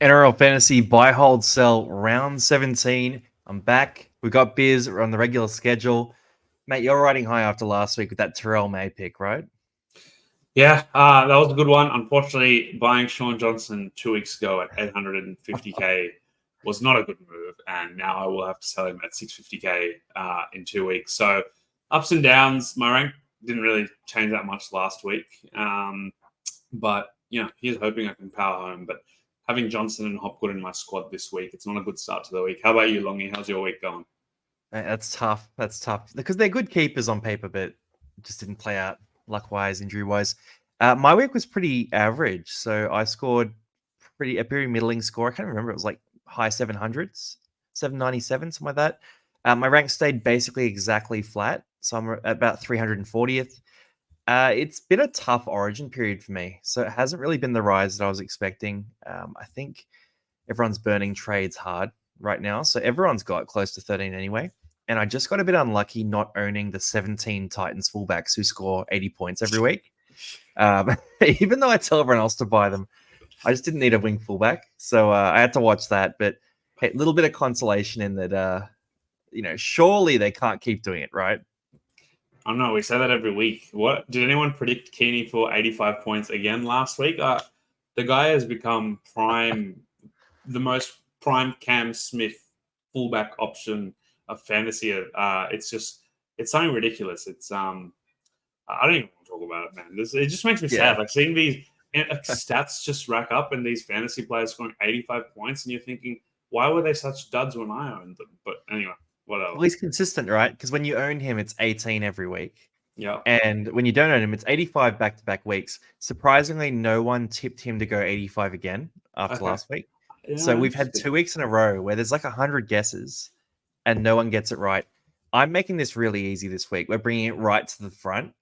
NRL Fantasy buy, hold, sell round 17. I'm back. We got Biz on the regular schedule. Mate, you're riding high after last week with that Terrell May pick, right? Yeah, that was a good one. Unfortunately, buying Sean Johnson 2 weeks ago at 850k was not a good move, and now I will have to sell him at 650k in 2 weeks. So ups and downs. My rank didn't really change that much last week, but here's hoping I can power home. But having Johnson and Hopgood in my squad this week, it's not a good start to the week. How about you, Longy? How's your week going? Mate, that's tough. That's tough because they're good keepers on paper, but just didn't play out luck-wise, injury-wise. My week was pretty average, so I scored a pretty middling score. I can't remember. It was like high 700s, 797, something like that. My rank stayed basically exactly flat, so I'm at about 340th. It's been a tough origin period for me, so it hasn't really been the rise that I was expecting. I think everyone's burning trades hard right now, so everyone's got close to 13 anyway. And I just got a bit unlucky not owning the 17 Titans fullbacks who score 80 points every week. Even though I tell everyone else to buy them, I just didn't need a wing fullback, so I had to watch that. But hey, a little bit of consolation in that, surely they can't keep doing it, right? I don't know. We say that every week. What did anyone predict Keeney for 85 points again last week? The guy has become the most prime Cam Smith fullback option of fantasy. It's something ridiculous. I don't even want to talk about it, man. It just makes me sad. Like seeing these stats just rack up and these fantasy players scoring 85 points, and you're thinking, why were they such duds when I owned them? But anyway. Whatever. Well, he's consistent, right? Because when you own him, it's 18 every week. Yeah. And when you don't own him, it's 85 back-to-back weeks. Surprisingly, no one tipped him to go 85 again after last week. Yeah, so we've had 2 weeks in a row where there's like 100 guesses and no one gets it right. I'm making this really easy this week. We're bringing it right to the front.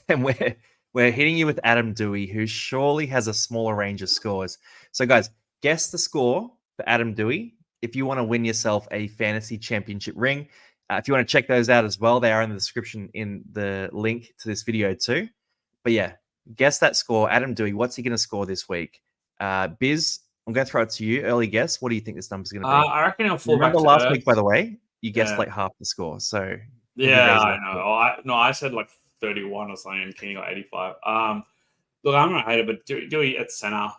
And we're hitting you with Adam Doueihi, who surely has a smaller range of scores. So, guys, guess the score for Adam Doueihi if you want to win yourself a fantasy championship ring. If you want to check those out as well, they are in the description in the link to this video too. But yeah, guess that score. Adam Doueihi, what's he going to score this week? Biz, I'm going to throw it to you. Early guess. What do you think this number's going to be? I reckon he'll fall back to last Earth. week, by the way, you guessed like half the score. So yeah, I know. I said like 31 or something, and Kenny got 85. Look, I'm not a hater, but Doueihi at center.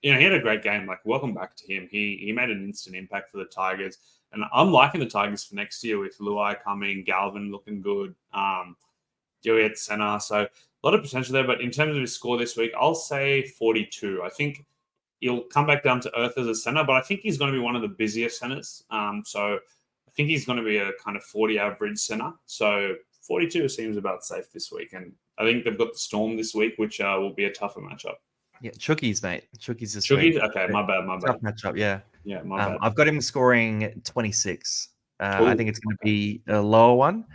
He had a great game. Like, welcome back to him. He made an instant impact for the Tigers. And I'm liking the Tigers for next year with Luai coming, Galvin looking good, Doueihi at center. So a lot of potential there. But in terms of his score this week, I'll say 42. I think he'll come back down to earth as a center, but I think he's going to be one of the busier centers. So I think he's going to be a kind of 40 average center. So 42 seems about safe this week. And I think they've got the Storm this week, which will be a tougher matchup. Yeah, Cheapies, mate. Cheapies this week. Okay, my bad. Tough matchup, yeah. Yeah, my bad. I've got him scoring 26. I think it's going to be a lower one.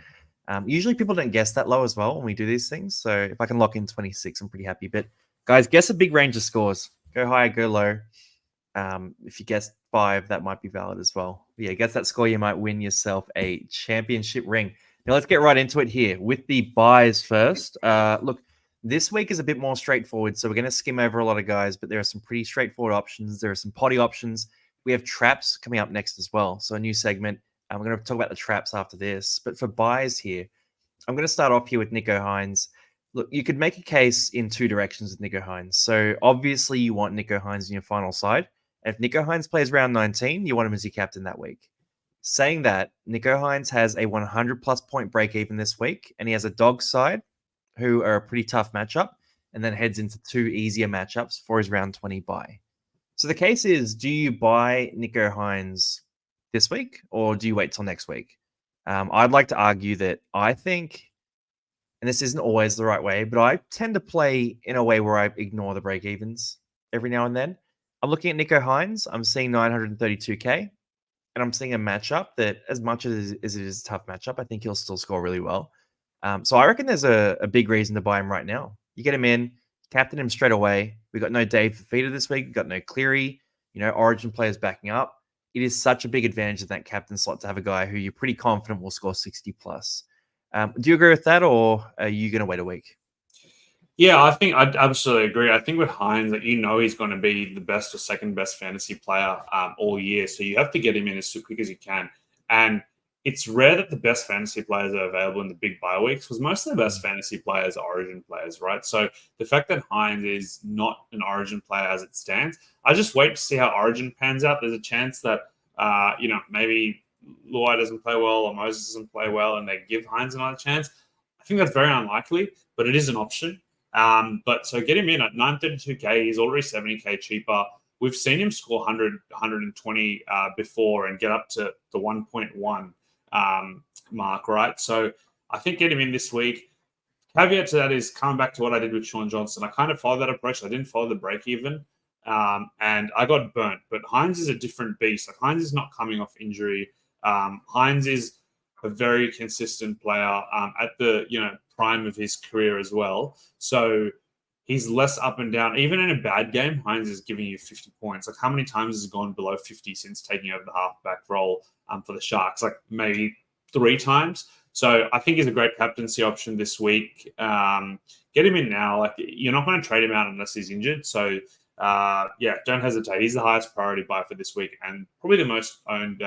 Usually people don't guess that low as well when we do these things. So if I can lock in 26, I'm pretty happy. But guys, guess a big range of scores. Go high, go low. If you guess 5, that might be valid as well. But yeah, guess that score, you might win yourself a championship ring. Now let's get right into it here with the buys first. Look, this week is a bit more straightforward, so we're going to skim over a lot of guys, but there are some pretty straightforward options. There are some potty options. We have traps coming up next as well, so a new segment. We're going to talk about the traps after this. But for buys here, I'm going to start off here with Nicho Hynes. Look, you could make a case in 2 directions with Nicho Hynes. So obviously you want Nicho Hynes in your final side. And if Nicho Hynes plays round 19, you want him as your captain that week. Saying that, Nicho Hynes has a 100-plus point break-even this week, and he has a dog side, who are a pretty tough matchup, and then heads into 2 easier matchups for his round 20 buy. So the case is, do you buy Nicho Hynes this week, or do you wait till next week? I'd like to argue that I think, and this isn't always the right way, but I tend to play in a way where I ignore the break-evens every now and then. I'm looking at Nicho Hynes. I'm seeing 932K, and I'm seeing a matchup that, as much as it is a tough matchup, I think he'll still score really well. So I reckon there's a big reason to buy him right now. You get him in, captain him straight away. We got no Dave Fafita this week. We got no Cleary. Origin players backing up. It is such a big advantage in that captain slot to have a guy who you're pretty confident will score 60 plus. Do you agree with that, or are you going to wait a week? Yeah, I think I'd absolutely agree. I think with Hines, that he's going to be the best or second best fantasy player all year. So you have to get him in as quick as you can. And it's rare that the best fantasy players are available in the big bye weeks because most of the best fantasy players are Origin players, right? So the fact that Hines is not an Origin player as it stands, I just wait to see how Origin pans out. There's a chance that maybe Luai doesn't play well or Moses doesn't play well, and they give Hines another chance. I think that's very unlikely, but it is an option. But so get him in at 932K. He's already 70K cheaper. We've seen him score 100, 120 before and get up to the 1.1 mark, right? So I think get him in this week. Caveat to that is coming back to what I did with Sean Johnson. I kind of followed that approach. I didn't follow the break even. And I got burnt. But Hines is a different beast. Like Hines is not coming off injury. Hines is a very consistent player at the prime of his career as well. So he's less up and down. Even in a bad game, Hines is giving you 50 points. Like how many times has he gone below 50 since taking over the halfback role for the Sharks? Like maybe 3 times. So I think he's a great captaincy option this week. Get him in now. Like you're not going to trade him out unless he's injured. So don't hesitate. He's the highest priority buy for this week and probably the most owned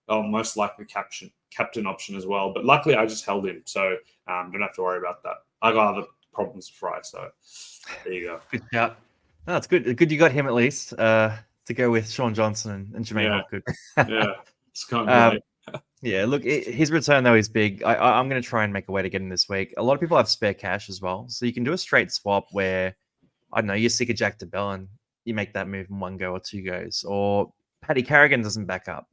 most likely captain option as well. But luckily, I just held him, so don't have to worry about that. I got other problems to fry, so there you go. Good shout. No, it's good. Good you got him at least to go with Sean Johnson and Jermaine Hopgood. Yeah, it's kind of yeah, look, his return though is big. I'm going to try and make a way to get him this week. A lot of people have spare cash as well, so you can do a straight swap where I don't know you're sick of Jack DeBell and you make that move in 1 go or 2 goes, or Paddy Carrigan doesn't back up.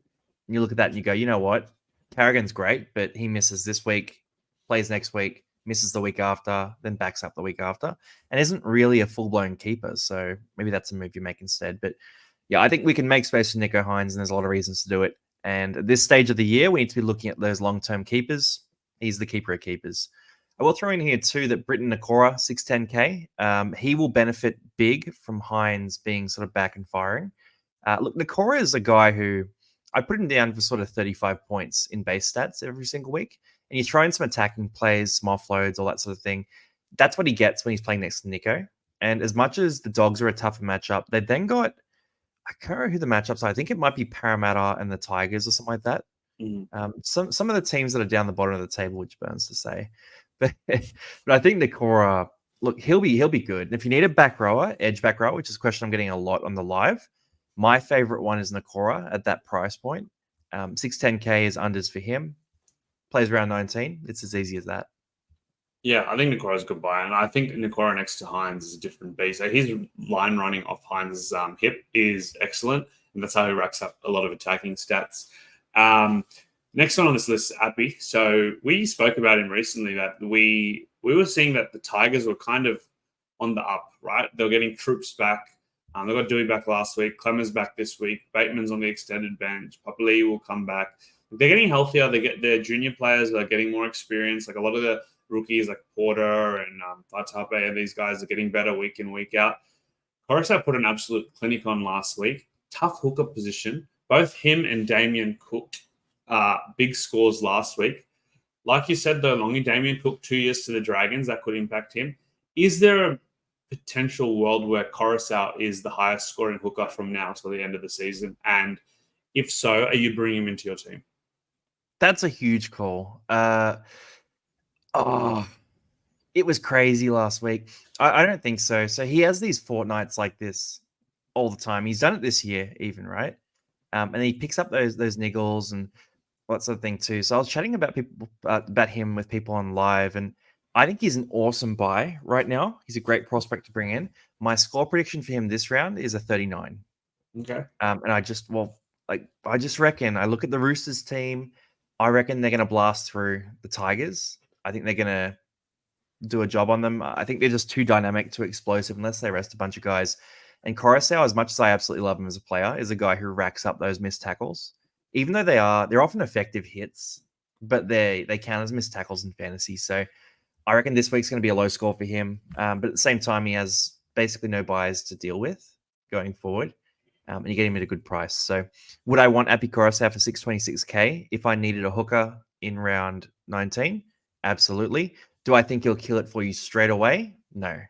And you look at that and you go, you know what? Carrigan's great, but he misses this week, plays next week, misses the week after, then backs up the week after, and isn't really a full-blown keeper. So maybe that's a move you make instead. But yeah, I think we can make space for Nico Hines, and there's a lot of reasons to do it. And at this stage of the year, we need to be looking at those long-term keepers. He's the keeper of keepers. I will throw in here too that Britton Nakora, 610K, he will benefit big from Hines being sort of back and firing. Look, Nakora is a guy who I put him down for sort of 35 points in base stats every single week. And you throw in some attacking plays, small offloads, all that sort of thing. That's what he gets when he's playing next to Nico. And as much as the Dogs are a tougher matchup, they then got, I can't remember who the matchups are. I think it might be Parramatta and the Tigers or something like that. Some of the teams that are down the bottom of the table, which burns to say. But I think Nakora, look, he'll be good. And if you need a back rower, edge back rower, which is a question I'm getting a lot on the live, my favorite one is Nakora at that price point. 610K is unders for him. Plays around 19. It's as easy as that. Yeah, I think Nakora's a good buy. And I think Nakora next to Hines is a different beast. So his line running off Hines' hip is excellent. And that's how he racks up a lot of attacking stats. Next one on this list is Appy. So we spoke about him recently that we were seeing that the Tigers were kind of on the up, right? They were getting troops back. They got Doueihi back last week. Clemmer's back this week. Bateman's on the extended bench. Papali'i will come back. They're getting healthier. They get their junior players are getting more experience. Like a lot of the rookies, like Porter and Taitape, and these guys are getting better week in, week out. Coruscant put an absolute clinic on last week. Tough hookup position. Both him and Damien Cook, big scores last week. Like you said, though, Longy Damien Cook 2 years to the Dragons, that could impact him. Is there a potential world where Coruscant is the highest scoring hooker from now till the end of the season? And if so, are you bringing him into your team? That's a huge call. It was crazy last week. I don't think so. So he has these fortnights like this all the time. He's done it this year even, right? And he picks up those niggles and that sort of thing too. So I was chatting about him with people on live, and I think he's an awesome buy right now. He's a great prospect to bring in. My score prediction for him this round is a 39. Okay. And I just reckon, I look at the Roosters team, I reckon they're going to blast through the Tigers. I think they're going to do a job on them. I think they're just too dynamic, too explosive, unless they rest a bunch of guys. And Coruscant, as much as I absolutely love him as a player, is a guy who racks up those missed tackles. Even though they're often effective hits, but they count as missed tackles in fantasy. So I reckon this week's going to be a low score for him. But at the same time, he has basically no buys to deal with going forward. And you get him at a good price. So would I want Api Coruscant for 626K if I needed a hooker in round 19? Absolutely. Do I think he'll kill it for you straight away? No.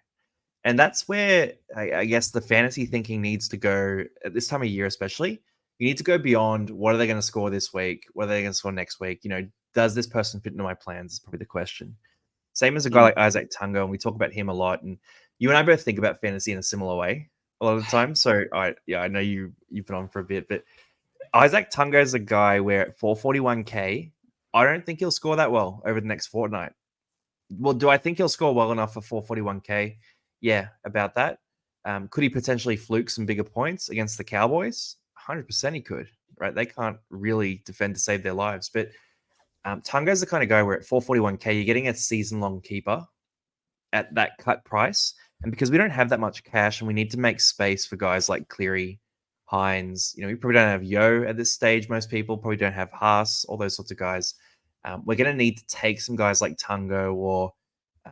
And that's where I guess the fantasy thinking needs to go at this time of year, especially. You need to go beyond what are they going to score this week? What are they going to score next week? Does this person fit into my plans? Is probably the question. Same as a guy like Isaac Tungo, and we talk about him a lot. And you and I both think about fantasy in a similar way a lot of the time. So I know you've been on for a bit, but Isaac Tungo is a guy where at 441k, I don't think he'll score that well over the next fortnight. Well, do I think he'll score well enough for 441k? Yeah, about that. Could he potentially fluke some bigger points against the Cowboys? 100% he could, right? They can't really defend to save their lives. But Tungo's the kind of guy where at 441k, you're getting a season-long keeper at that cut price. And because we don't have that much cash and we need to make space for guys like Cleary, Hines, we probably don't have Yo at this stage. Most people probably don't have Haas, all those sorts of guys. We're going to need to take some guys like Tungo or,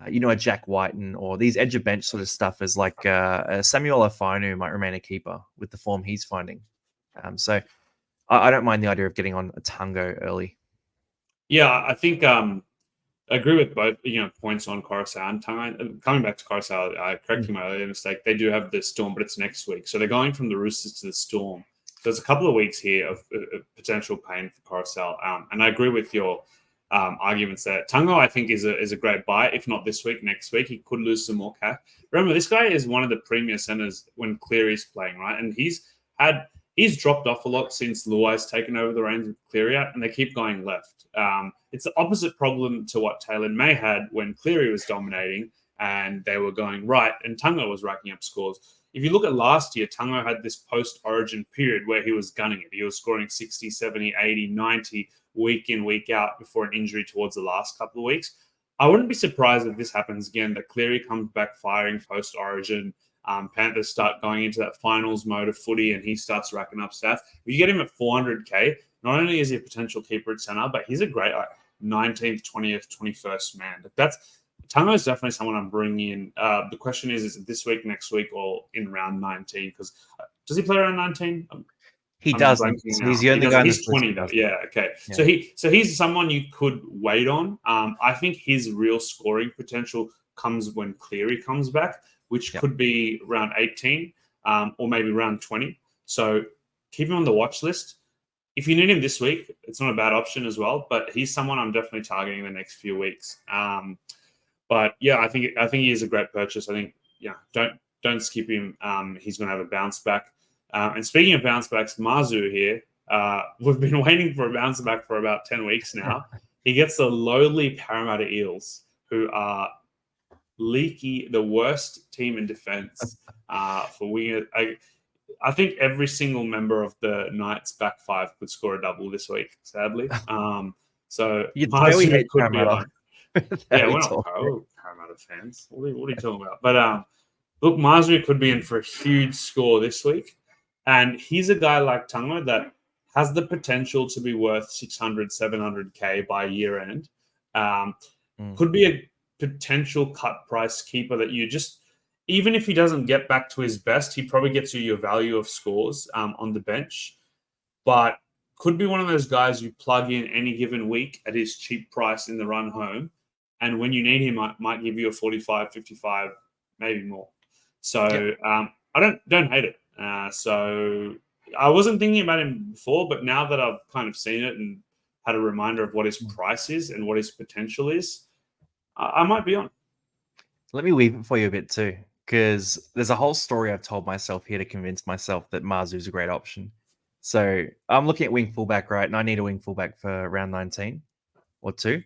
a Jack Whiten or these edge of bench sort of stuff as like Samuel Afinu might remain a keeper with the form he's finding. So I don't mind the idea of getting on a Tungo early. Yeah, I think I agree with both points on Coruscant. Coming back to Coruscant, correcting my earlier mistake, they do have the Storm, but it's next week. So they're going from the Roosters to the Storm. So there's a couple of weeks here of potential pain for Coruscant. And I agree with your arguments there. Tungo, I think, is a great buy. If not this week, next week, he could lose some more cash. Remember, this guy is one of the premier centers when Cleary's playing, right? And he's dropped off a lot since Luai's taken over the reins with Cleary out, and they keep going left. It's the opposite problem to what Taylor May had when Cleary was dominating and they were going right, and Tungo was racking up scores. If you look at last year, Tungo had this post-origin period where he was gunning it. He was scoring 60, 70, 80, 90 week in, week out before an injury towards the last couple of weeks. I wouldn't be surprised if this happens again, that Cleary comes back firing post-origin. Panthers start going into that finals mode of footy and he starts racking up stats. If you get him at 400k, not only is he a potential keeper at center, but he's a great 19th, 20th, 21st man. Tungo is definitely someone I'm bringing in. The question is it this week, next week, or in round 19? Because does he play around 19? He doesn't. So he's the only guy. He's 20 though. Yeah. Okay. Yeah. So he's someone you could wait on. I think his real scoring potential comes when Cleary comes back, which could be around 18 or maybe around 20. So keep him on the watch list. If you need him this week, it's not a bad option as well. But he's someone I'm definitely targeting in the next few weeks. But yeah, I think he is a great purchase. I think don't skip him. He's going to have a bounce back. And speaking of bounce backs, Mazu here. We've been waiting for a bounce back for about 10 weeks now. He gets the lowly Parramatta Eels, who are leaky, the worst team in defense for wingers. I think every single member of the Knights back five could score a double this week, sadly. So Mazu could be on. Yeah, we're not Parramatta fans. What are you talking about? But look, Mazu could be in for a huge score this week. And he's a guy like Tungo that has the potential to be worth 600, 700k by year end. Could be a potential cut price keeper that you just, even if he doesn't get back to his best, he probably gets you your value of scores on the bench. But could be one of those guys you plug in any given week at his cheap price in the run home. And when you need him, might give you a 45, 55, maybe more. So I don't hate it. So I wasn't thinking about him before, but now that I've kind of seen it and had a reminder of what his price is and what his potential is, I might be on. Let me weave it for you a bit too, because there's a whole story I've told myself here to convince myself that Mazu's a great option. So I'm looking at wing fullback, right? And I need a wing fullback for round 19 or 2.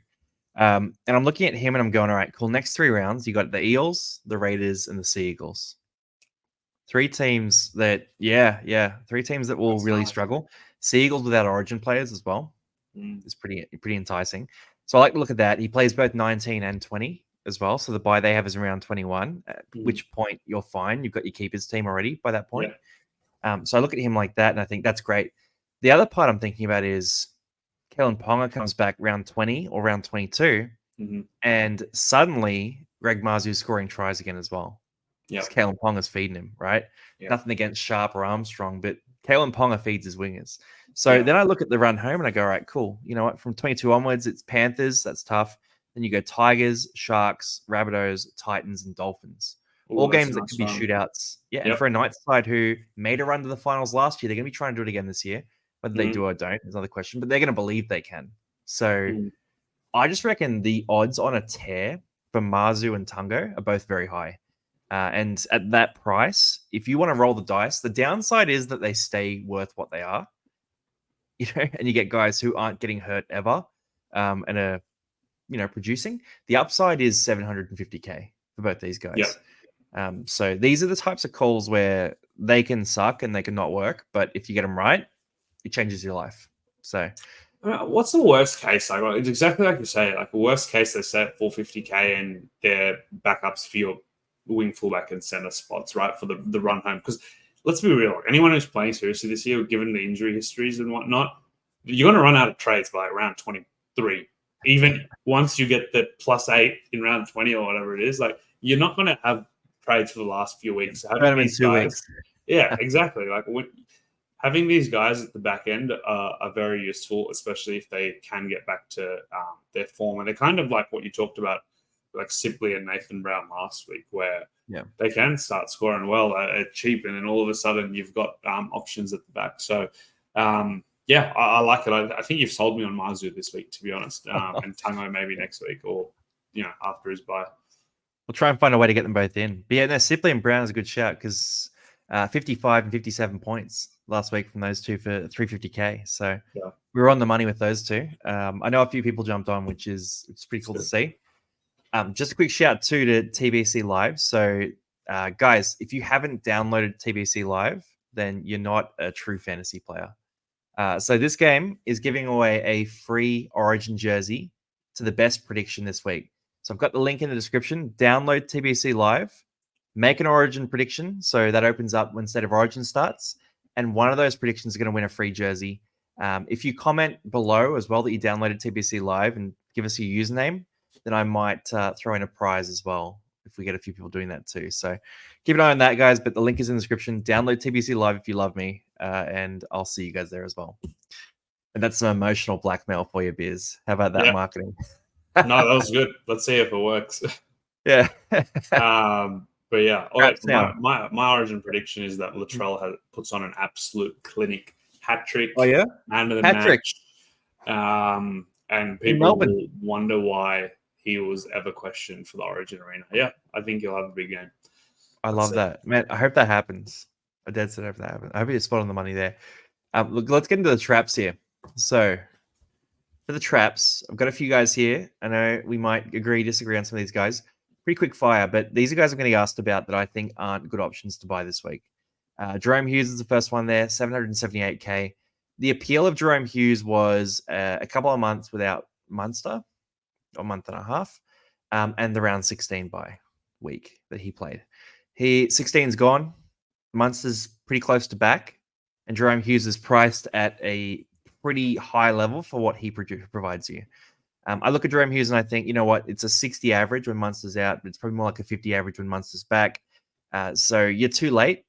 And I'm looking at him and I'm going, all right, cool. Next 3 rounds, you got the Eels, the Raiders, and the Sea Eagles. 3 teams that, 3 teams that will really struggle. Sea Eagles without origin players as well. It's pretty enticing. So I like to look at that. He plays both 19 and 20 as well. So the bye they have is around 21, at which point you're fine. You've got your keepers team already by that point. Yeah. So I look at him like that and I think that's great. The other part I'm thinking about is Kellen Ponga comes back round 20 or round 22, and suddenly Greg Mazu's scoring tries again as well. Yeah, Kalen Ponga's feeding him, right? Yep. Nothing against Sharp or Armstrong, but Kalen Ponga feeds his wingers. So then I look at the run home and I go, all right, cool. You know what? From 22 onwards, it's Panthers. That's tough. Then you go Tigers, Sharks, Rabbitohs, Titans, and Dolphins. Ooh, All that's a games that nice could be one. shootouts. Yeah, and Yep. for a Knights side who made a run to the finals last year, they're going to be trying to do it again this year. Whether they do or don't is another question, but they're going to believe they can. So I just reckon the odds on a tear for Marzu and Tungo are both very high. And at that price, if you want to roll the dice, the downside is that they stay worth what they are, and you get guys who aren't getting hurt ever, and are producing. The upside is 750k for both these Yep. guys. So these are the types of calls where they can suck and they can not work, but if you get them right, it changes your life. So what's the worst case? Like, it's exactly like you say. Like, the worst case, they say at 450k and their backups for your wing fullback and center spots, right, for the run home. Because let's be real, anyone who's playing seriously this year, given the injury histories and whatnot, you're going to run out of trades by round 23. Even once you get the +8 in round 20 or whatever it is, like, you're not going to have trades for the last few weeks. Having in these 2 guys, weeks. yeah, exactly. Like, having these guys at the back end are very useful, especially if they can get back to their form. And they're kind of like what you talked about, like Sipley and Nathan Brown last week, where they can start scoring well at cheap, and then all of a sudden you've got options at the back. So, I like it. I think you've sold me on Marzu this week, to be honest, and Tango maybe next week or after his bye. We'll try and find a way to get them both in. But yeah, no, Sipley and Brown is a good shout because 55 and 57 points last week from those two for 350k. So we were on the money with those two. I know a few people jumped on, which is pretty cool to see. Just a quick shout too to TBC Live. So guys, if you haven't downloaded TBC Live, then you're not a true fantasy player. So this game is giving away a free Origin jersey to the best prediction this week. So I've got the link in the description. Download TBC Live, make an Origin prediction. So that opens up when State of Origin starts. And one of those predictions is going to win a free jersey. If you comment below as well that you downloaded TBC Live and give us your username, then I might throw in a prize as well if we get a few people doing that too. So keep an eye on that, guys. But the link is in the description. Download TBC Live if you love me, and I'll see you guys there as well. And that's some emotional blackmail for you, Biz. How about that marketing? No, that was good. Let's see if it works. Yeah. But yeah, my Origin prediction is that Latrell puts on an absolute clinic hat trick. Oh yeah, man of the match. And people will wonder why he was ever questioned for the Origin arena. Yeah, I think he'll have a big game. I love that, man. I hope that happens. I dead set hope that happens. I hope you're spot on the money there. Look, let's get into the traps here. So for the traps, I've got a few guys here. I know we might agree, disagree on some of these guys. Pretty quick fire, but these are guys I'm going to get asked about that I think aren't good options to buy this week. Jerome Hughes is the first one there, 778k. The appeal of Jerome Hughes was a couple of months without Munster, or a month and a half, and the round 16 bye week that he played. 16's gone. Munster's pretty close to back, and Jerome Hughes is priced at a pretty high level for what he provides you. I look at Jerome Hughes and I think, you know what? It's a 60 average when Munster's out, but it's probably more like a 50 average when Munster's back. So you're too late.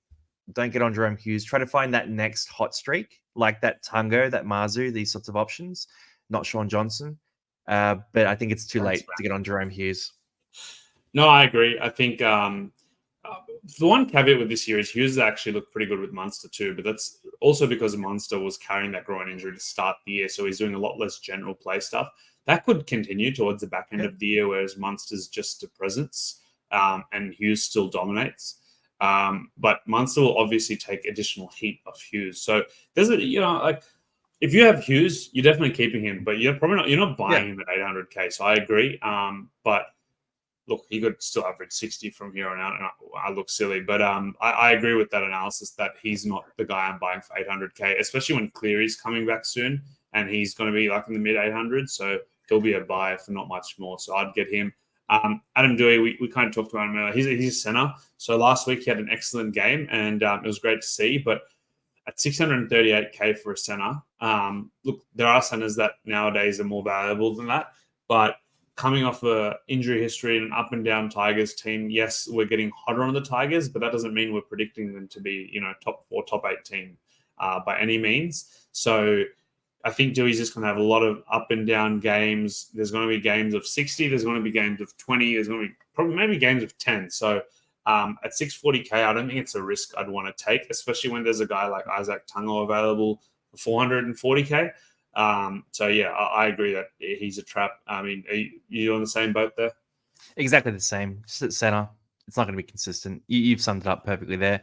Don't get on Jerome Hughes. Try to find that next hot streak, like that Tungo, that Marzu, these sorts of options. Not Sean Johnson. But I think it's too late to get on Jerome Hughes. No, I agree. I think the one caveat with this year is Hughes actually looked pretty good with Munster too, but that's also because Munster was carrying that groin injury to start the year, so he's doing a lot less general play stuff. That could continue towards the back end of the year, whereas Munster's just a presence, and Hughes still dominates. But Munster will obviously take additional heat off Hughes. So there's if you have Hughes, you're definitely keeping him, but you're not buying him at 800k. So I agree. But look, he could still average 60 from here on out, and I look silly. But I agree with that analysis that he's not the guy I'm buying for 800k, especially when Cleary's coming back soon, and he's going to be like in the mid 800s. So he'll be a buy for not much more. So I'd get him. Adam Doueihi, we kind of talked about him earlier. He's a center. So last week he had an excellent game, and it was great to see. But at 638k for a center, look, there are centers that nowadays are more valuable than that. But coming off a injury history and an up and down Tigers team, yes, we're getting hotter on the Tigers, but that doesn't mean we're predicting them to be, top 4, top 8 team by any means. So I think Dewey's just going to have a lot of up and down games. There's going to be games of 60. There's going to be games of 20. There's going to be probably maybe games of 10. So At 640k, I don't think it's a risk I'd want to take, especially when there's a guy like Isaac Tungo available for 440k. So yeah, I agree that he's a trap. I mean, are you on the same boat there? Exactly the same. Just at center, it's not going to be consistent. You've summed it up perfectly there.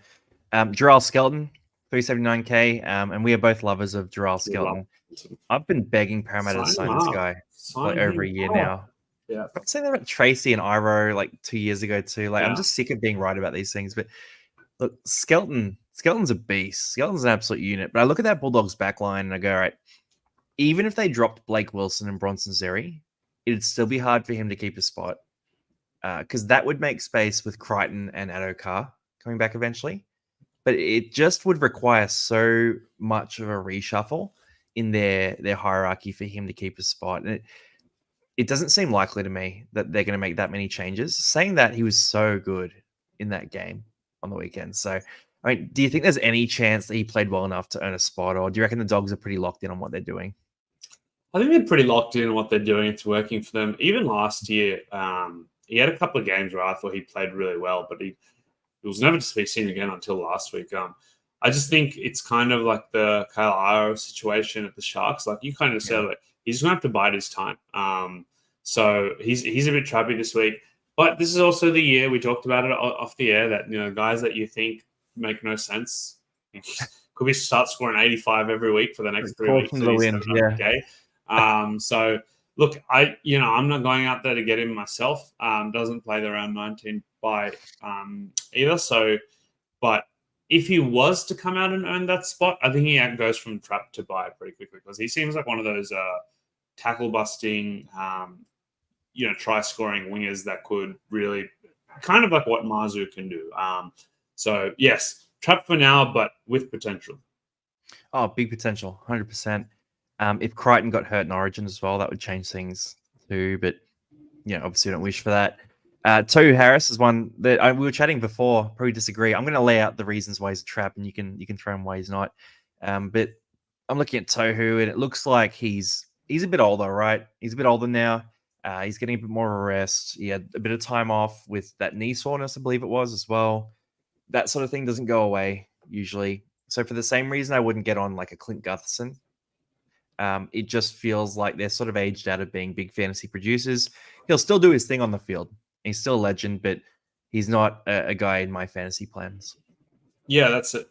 Jarrell Skelton, 379k, and we are both lovers of Jarrell Skelton. I've been begging Parramatta to sign this guy for like over a year now. Yeah, I'm saying that about Tracy and Iro like 2 years ago too. Like, I'm just sick of being right about these things. But look, Skelton's a beast. Skelton's an absolute unit. But I look at that Bulldogs back line and I go, all right, even if they dropped Blake Wilson and Bronson Xerri, it'd still be hard for him to keep a spot. Because that would make space with Crichton and Adokar coming back eventually. But it just would require so much of a reshuffle in their hierarchy for him to keep a spot. And it doesn't seem likely to me that they're going to make that many changes. Saying that, he was so good in that game on the weekend. So, I mean, do you think there's any chance that he played well enough to earn a spot, or do you reckon the Dogs are pretty locked in on what they're doing? I think they're pretty locked in on what they're doing. It's working for them. Even last year, he had a couple of games where I thought he played really well, but he was never to be seen again until last week. I just think it's kind of like the Kyle Iro situation at the Sharks. Like you kind of said, like he's going to have to bide his time. So he's a bit trappy this week. But this is also the year we talked about it off the air that guys that you think make no sense could be start scoring 85 every week for the next 3 weeks. So look, I'm not going out there to get him myself. Doesn't play the round 19 by either. So, but if he was to come out and earn that spot, I think he goes from trap to buy pretty quickly because he seems like one of those tackle busting, try scoring wingers that could really kind of like what Mazu can do. So yes, trap for now, but with potential. Oh, big potential, 100%. If Crichton got hurt in Origin as well, that would change things too. But obviously, we don't wish for that. Tohu Harris is one that we were chatting before. Probably disagree. I'm going to lay out the reasons why he's a trap, and you can throw him why he's not. But I'm looking at Tohu, and it looks like he's a bit older, right? He's a bit older now. He's getting a bit more of a rest. He had a bit of time off with that knee soreness, I believe it was as well. That sort of thing doesn't go away usually. So for the same reason, I wouldn't get on like a Clint Gutherson. It just feels like they're sort of aged out of being big fantasy producers. He'll still do his thing on the field. He's still a legend, but he's not a guy in my fantasy plans. Yeah, that's a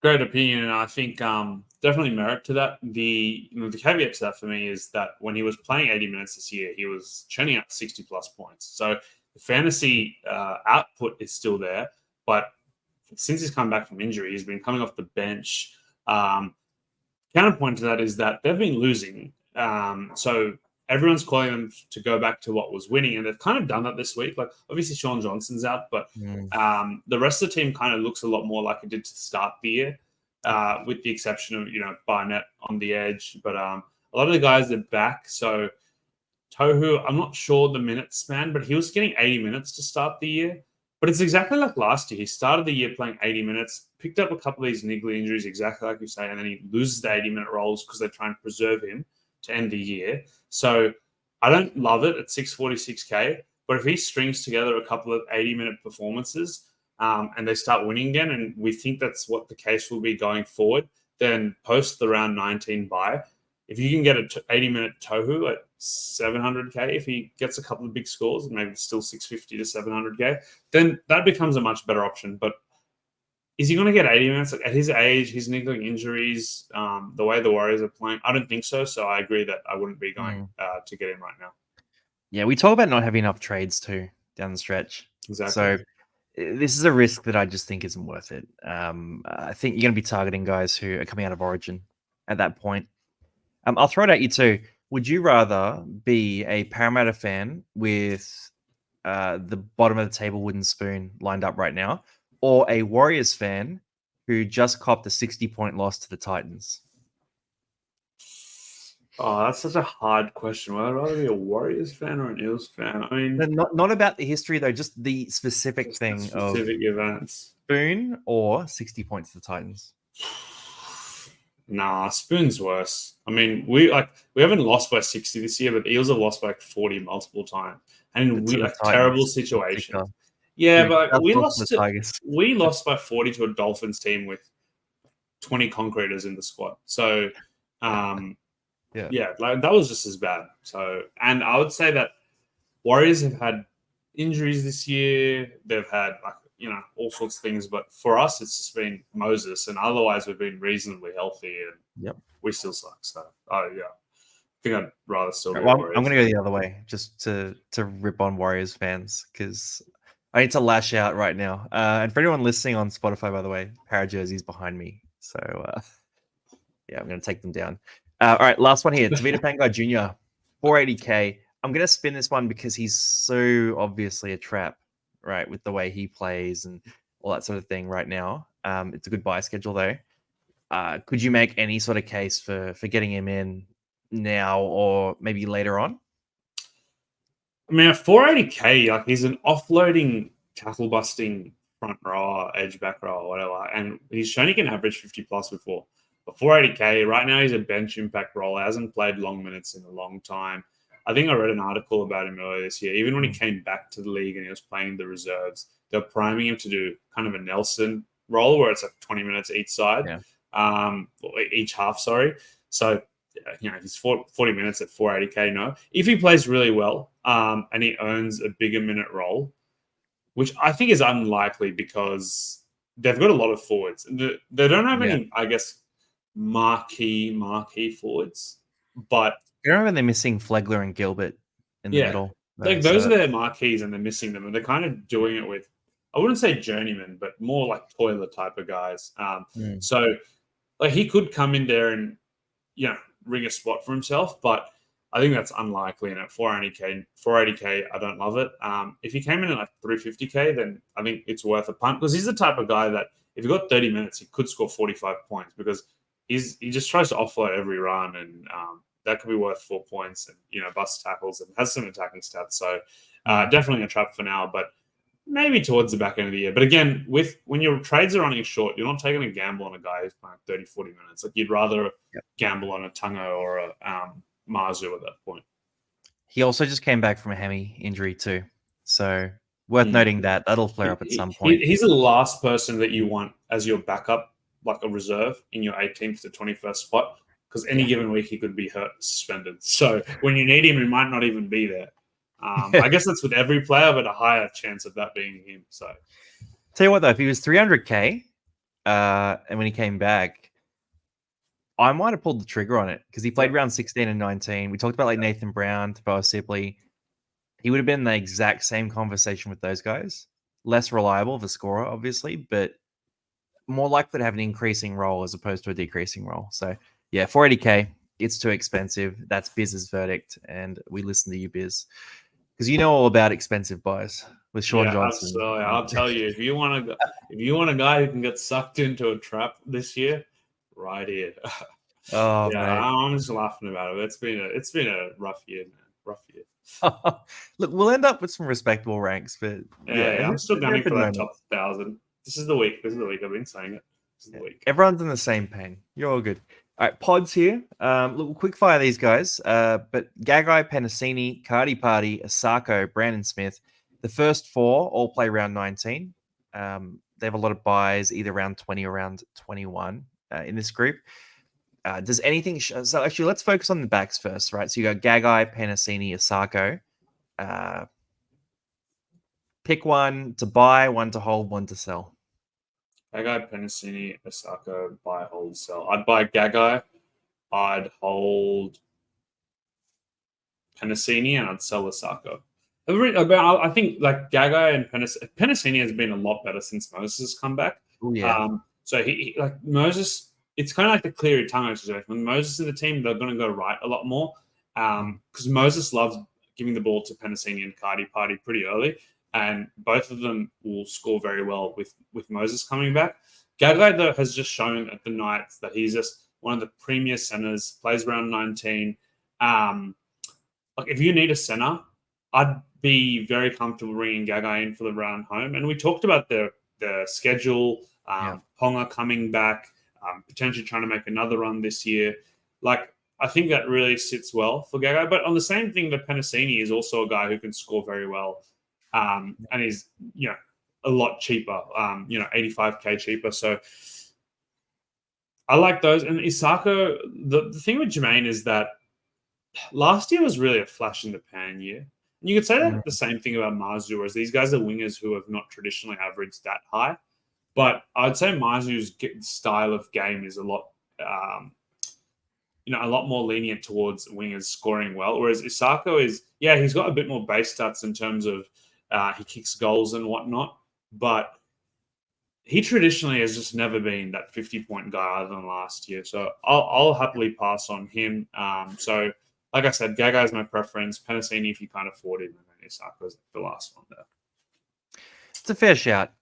great opinion, and I think definitely merit to that. The caveat to that for me is that when he was playing 80 minutes this year, he was churning out 60 plus points. So the fantasy output is still there, but since he's come back from injury, he's been coming off the bench. Counterpoint to that is that they've been losing. So everyone's calling them to go back to what was winning, and they've kind of done that this week. Like obviously Sean Johnson's out, but the rest of the team kind of looks a lot more like it did to start the year, with the exception of Barnett on the edge. But a lot of the guys are back. So Tohu, I'm not sure the minute span, but he was getting 80 minutes to start the year. But it's exactly like last year. He started the year playing 80 minutes, picked up a couple of these niggly injuries, exactly like you say, and then he loses the 80-minute roles because they're trying to preserve him to end the year. So I don't love it at 646k, but if he strings together a couple of 80-minute performances and they start winning again, and we think that's what the case will be going forward, then post the round 19 bye. If you can get an 80-minute Tohu at 700k, if he gets a couple of big scores, and maybe still 650 to 700k, then that becomes a much better option. But is he going to get 80 minutes? Like, at his age, his niggling injuries, the way the Warriors are playing, I don't think so. So I agree that I wouldn't be going to get him right now. Yeah, we talk about not having enough trades too down the stretch. Exactly. So this is a risk that I just think isn't worth it. I think you're going to be targeting guys who are coming out of Origin at that point. I'll throw it at you too. Would you rather be a Parramatta fan with the bottom of the table wooden spoon lined up right now, or a Warriors fan who just copped a 60-point loss to the Titans? Oh, that's such a hard question. Would I rather be a Warriors fan or an Eels fan? I mean, not about the history though, just the specific thing specific of events. Spoon or 60 points to the Titans. Nah, Spoon's worse. I mean, we haven't lost by 60 this year, but the Eels have lost by like 40 multiple times, and we like terrible situations. Yeah, Dude, but that's awesome, the Tigers. we lost by 40 to a Dolphins team with 20 concreters in the squad. So, Yeah. yeah, like that was just as bad. So, and I would say that Warriors have had injuries this year. They've had all sorts of things, but for us, it's just been Moses, and otherwise we've been reasonably healthy, and Yep. we still suck. So, oh yeah, I think I'd rather still be Well, I'm Warriors. going to go the other way just to rip on Warriors fans because I need to lash out right now. And for anyone listening on Spotify, by the way, Para Jersey's behind me. So, yeah, I'm going to take them down. All right, last one here. Tavita Pangai Jr., 480K. I'm going to spin this one because he's so obviously a trap, right, with the way he plays and all that sort of thing right now. It's a good buy schedule, though. Could you make any sort of case for getting him in now or maybe later on? I mean, at 480K, like he's an offloading, tackle busting front row, edge back row, or whatever, and he's shown he can average 50 plus before. But 480K right now, he's a bench impact role. Hasn't played long minutes in a long time. I think I read an article about him earlier this year. Even when he came back to the league and he was playing the reserves, they're priming him to do kind of a Nelson role where it's like 20 minutes each side, each half. Sorry, so he's 40 minutes at 480K. No, if he plays really well, and he earns a bigger minute role, which I think is unlikely because they've got a lot of forwards. They don't have any, I guess, marquee forwards, but You remember they're missing Flegler and Gilbert in the middle. Like those are their marquees, and they're missing them, and they're kind of doing it with, I wouldn't say journeyman, but more like toilet type of guys. So like he could come in there and ring a spot for himself, but I think that's unlikely. And at 480K, I don't love it. If he came in at like 350K, then I think it's worth a punt because he's the type of guy that if he got 30 minutes, he could score 45 points because he just tries to offload every run, and that could be worth 4 points and bust tackles and has some attacking stats. So definitely a trap for now, but maybe towards the back end of the year. But again, when your trades are running short, you're not taking a gamble on a guy who's playing 30, 40 minutes. Like you'd rather gamble on a Tungo or a Marzu at that point. He also just came back from a hammy injury too. So worth noting that that'll flare up at some point. He's the last person that you want as your backup, like a reserve in your 18th to 21st spot, because any given week he could be hurt, suspended. So when you need him, he might not even be there. I guess that's with every player, but a higher chance of that being him. So, tell you what though, if he was 300K, and when he came back, I might have pulled the trigger on it because he played round 16 and 19. We talked about like Nathan Brown, Tebow Sipley. He would have been in the exact same conversation with those guys. Less reliable of a scorer, obviously, but more likely to have an increasing role as opposed to a decreasing role. So, yeah, 480K, it's too expensive. That's Biz's verdict, and we listen to you, Biz, because you know all about expensive buys with Sean Johnson. Absolutely. I'll tell you, if you want a guy who can get sucked into a trap this year, right here. Oh, yeah, mate. I'm just laughing about it. It's been a rough year, man. Rough year. Look, we'll end up with some respectable ranks, but yeah I'm still gunning for that top 1,000. This is the week. I've been saying it. This is the week. Everyone's in the same pain. You're all good. All right, pods here. Look, quick fire these guys. But Gagai, Penasini, Cardi Party, Asako, Brandon Smith, the first four all play round 19. They have a lot of buys, either round 20 or round 21 in this group. Does anything... So actually, let's focus on the backs first, right? So you got Gagai, Penasini, Asako. Pick one to buy, one to hold, one to sell. Gagai, Penasini, Asako, buy, hold, sell. I'd buy Gagai. I'd hold Penasini, and I'd sell Asako. I think like Gagai and Penasini has been a lot better since Moses has come back. Ooh, yeah. So he like Moses, it's kind of like the Cleary Tungo situation. When Moses in the team, they're going to go right a lot more because Moses loves giving the ball to Penasini and Cardi Party pretty early, and both of them will score very well with Moses coming back. Gagai though has just shown at the Knights that he's just one of the premier centers. Plays round 19. Like if you need a center, I'd be very comfortable bringing Gagai in for the round home. And we talked about the schedule, Ponga coming back, potentially trying to make another run this year. Like I think that really sits well for Gagai. But on the same thing, the Penasini is also a guy who can score very well, and he's a lot cheaper, 85K cheaper. So I like those. And Isako, the thing with Jermaine is that last year was really a flash in the pan year. And you could say that the same thing about Marzu, whereas these guys are wingers who have not traditionally averaged that high. But I'd say Marzu's style of game is a lot, a lot more lenient towards wingers scoring well. Whereas Isako is, he's got a bit more base stats in terms of he kicks goals and whatnot. But he traditionally has just never been that 50-point guy other than last year. So I'll happily pass on him. So, like I said, Gaga is my preference. Penasini, if you can't afford him, and then Isako's the last one there. It's a fair shout.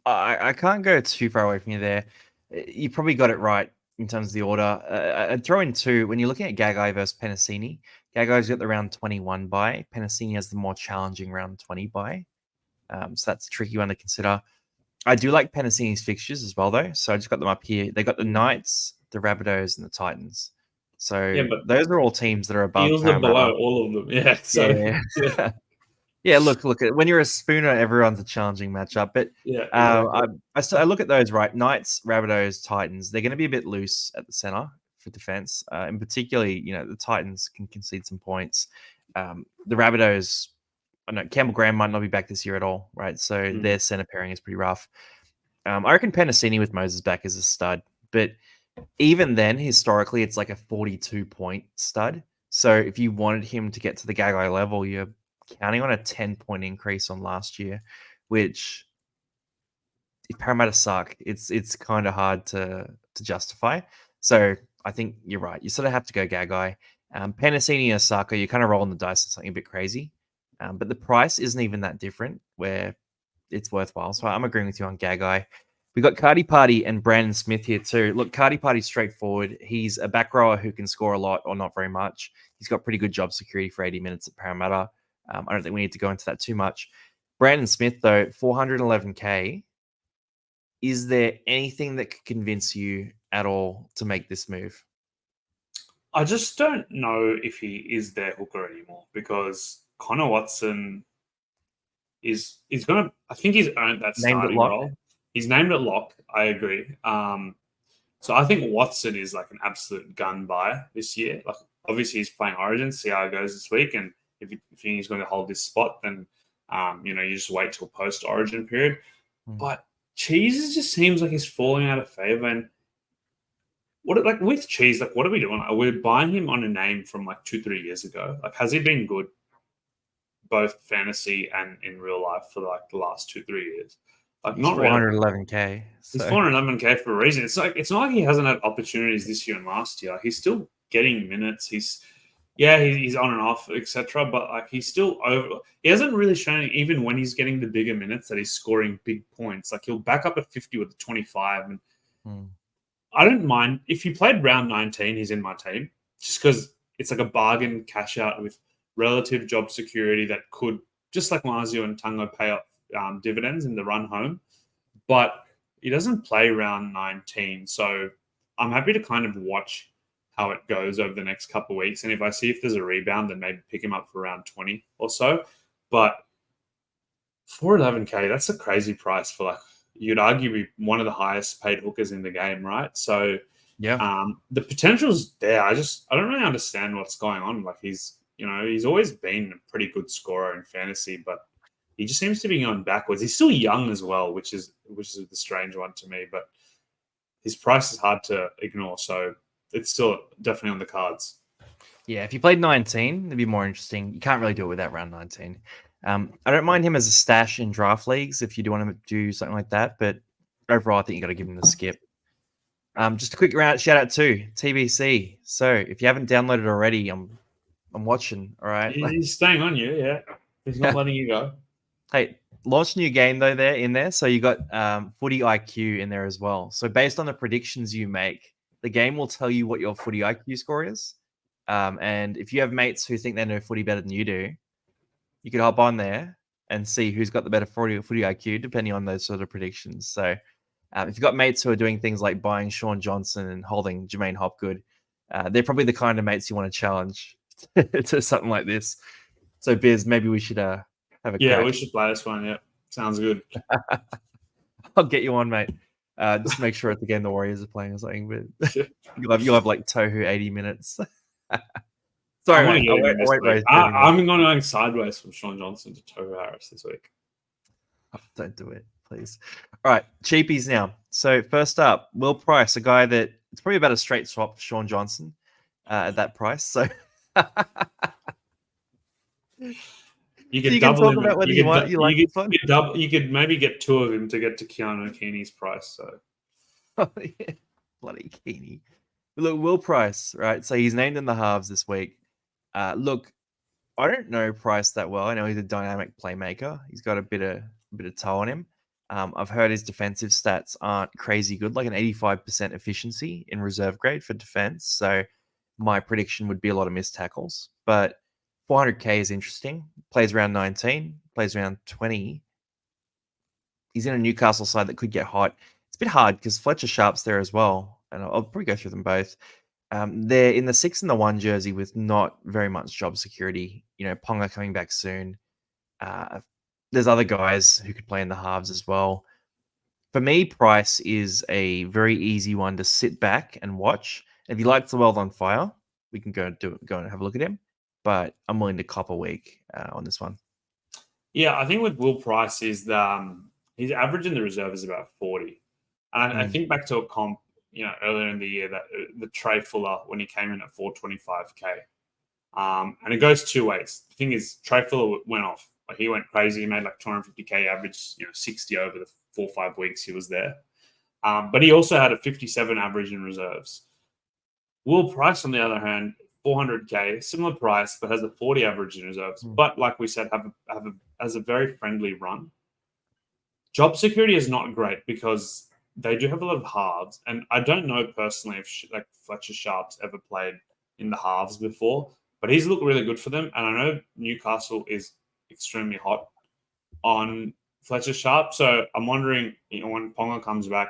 I can't go too far away from you there. You probably got it right in terms of the order. I'd throw in two. When you're looking at Gagai versus Penasini, Gagai's got the round 21 bye. Penasini has the more challenging round 20 bye. So that's a tricky one to consider. I do like Penasini's fixtures as well, though. So I just got them up here. They got the Knights, the Rabbitohs, and the Titans. So but those are all teams that are above. Eels are below all of them. Yeah. So yeah. Yeah, look. When you're a Spooner, everyone's a challenging matchup. But exactly. I look at those, right? Knights, Rabbitohs, Titans. They're going to be a bit loose at the center for defense. And particularly, the Titans can concede some points. The Rabbitohs, I know Campbell Graham might not be back this year at all, right? So their center pairing is pretty rough. I reckon Penasini with Moses back is a stud. But even then, historically, it's like a 42-point stud. So if you wanted him to get to the Gagai level, you're counting on a 10-point increase on last year, which if Parramatta suck, it's kind of hard to justify. So I think you're right. You sort of have to go Gagai. Penasini and Osaka, you're kind of rolling the dice on something a bit crazy. But the price isn't even that different where it's worthwhile. So I'm agreeing with you on Gagai. We got Cardi Party and Brandon Smith here too. Look, Cardi Party's straightforward. He's a back rower who can score a lot or not very much. He's got pretty good job security for 80 minutes at Parramatta. I don't think we need to go into that too much. Brandon Smith, though, 411K. Is there anything that could convince you at all to make this move? I just don't know if he is their hooker anymore because Connor Watson is going to, I think he's earned that starting role. He's named it lock. I agree. So I think Watson is like an absolute gun buy this year. Like obviously he's playing Origin, see how it goes this week. And if you think he's going to hold this spot, then, you just wait till post-Origin period. But Cheese just seems like he's falling out of favor. And with Cheese, what are we doing? Are we buying him on a name from 2-3 years ago? Has he been good, both fantasy and in real life, for the last 2-3 years? Not 411K. So. He's 411K for a reason. It's not like he hasn't had opportunities this year and last year. He's still getting minutes. He's on and off, etc. But he's still over. He hasn't really shown, even when he's getting the bigger minutes, that he's scoring big points. He'll back up at 50 with a 25. And I don't mind if he played round 19. He's in my team just because it's a bargain cash out with relative job security that could, just like Marzio and Tango, pay up dividends in the run home. But he doesn't play round 19, so I'm happy to kind of watch how it goes over the next couple of weeks. And if I see if there's a rebound, then maybe pick him up for around 20 or so. But 411K, that's a crazy price for you'd argue be one of the highest paid hookers in the game, right? So the potential's there. I don't really understand what's going on. He's always been a pretty good scorer in fantasy, but he just seems to be going backwards. He's still young as well, which is the strange one to me. But his price is hard to ignore, so it's still definitely on the cards. Yeah, if you played 19, it'd be more interesting. You can't really do it without round 19. I don't mind him as a stash in draft leagues if you do want to do something like that, but overall, I think you got to give him the skip. Just a quick shout out to TBC. So if you haven't downloaded already, I'm watching. All right, he's staying on you. Yeah, he's not letting you go. Hey, launched a new game though there. So you got footy IQ in there as well. So based on the predictions you make, the game will tell you what your footy IQ score is. And if you have mates who think they know footy better than you do, you could hop on there and see who's got the better footy IQ, depending on those sort of predictions. So if you've got mates who are doing things like buying Sean Johnson and holding Jermaine Hopgood, they're probably the kind of mates you want to challenge to something like this. So Biz, maybe we should have a crack. We should play this one. Yeah, Sounds good. I'll get you on, mate. Just make sure it's the game the Warriors are playing or something. But you'll have like Tohu 80 minutes. Sorry, I mate. I'll wait Rose 30 minutes. I'm going sideways from Sean Johnson to Tohu Harris this week. Oh, don't do it, please. All right, cheapies now. So first up, Will Price, a guy that it's probably about a straight swap for Sean Johnson at that price. So you could can double talk him. about whether you like this one. You could maybe get two of him to get to Keanu Keeney's price. So, oh, yeah. Bloody Keeney. Look, Will Price, right? So he's named in the halves this week. Look, I don't know Price that well. I know he's a dynamic playmaker. He's got a bit of toe on him. I've heard his defensive stats aren't crazy good, like an 85% efficiency in reserve grade for defense. So my prediction would be a lot of missed tackles. But 400k is interesting. Plays around 19, plays around 20. He's in a Newcastle side that could get hot. It's a bit hard because Fletcher Sharp's there as well. And I'll probably go through them both. They're in the 6 and the 1 jersey with not very much job security. You know, Ponga coming back soon. There's other guys who could play in the halves as well. For me, Price is a very easy one to sit back and watch. If you like the World on Fire, we can go and have a look at him. But I'm willing to cop a week on this one. Yeah, I think with Will Price is his average in the reserve is about 40. And I think back to a comp, earlier in the year, that the Trey Fuller when he came in at 425k. And it goes two ways. The thing is, Trey Fuller went off. Like, he went crazy. He made like 250k average, 60 over the 4 or 5 weeks he was there. But he also had a 57 average in reserves. Will Price, on the other hand, 400k, similar price, but has a 40 average in reserves. But like we said, has a very friendly run. Job security is not great because they do have a lot of halves, and I don't know personally if Fletcher Sharp's ever played in the halves before, but he's looked really good for them. And I know Newcastle is extremely hot on Fletcher Sharp, so I'm wondering, when Ponga comes back,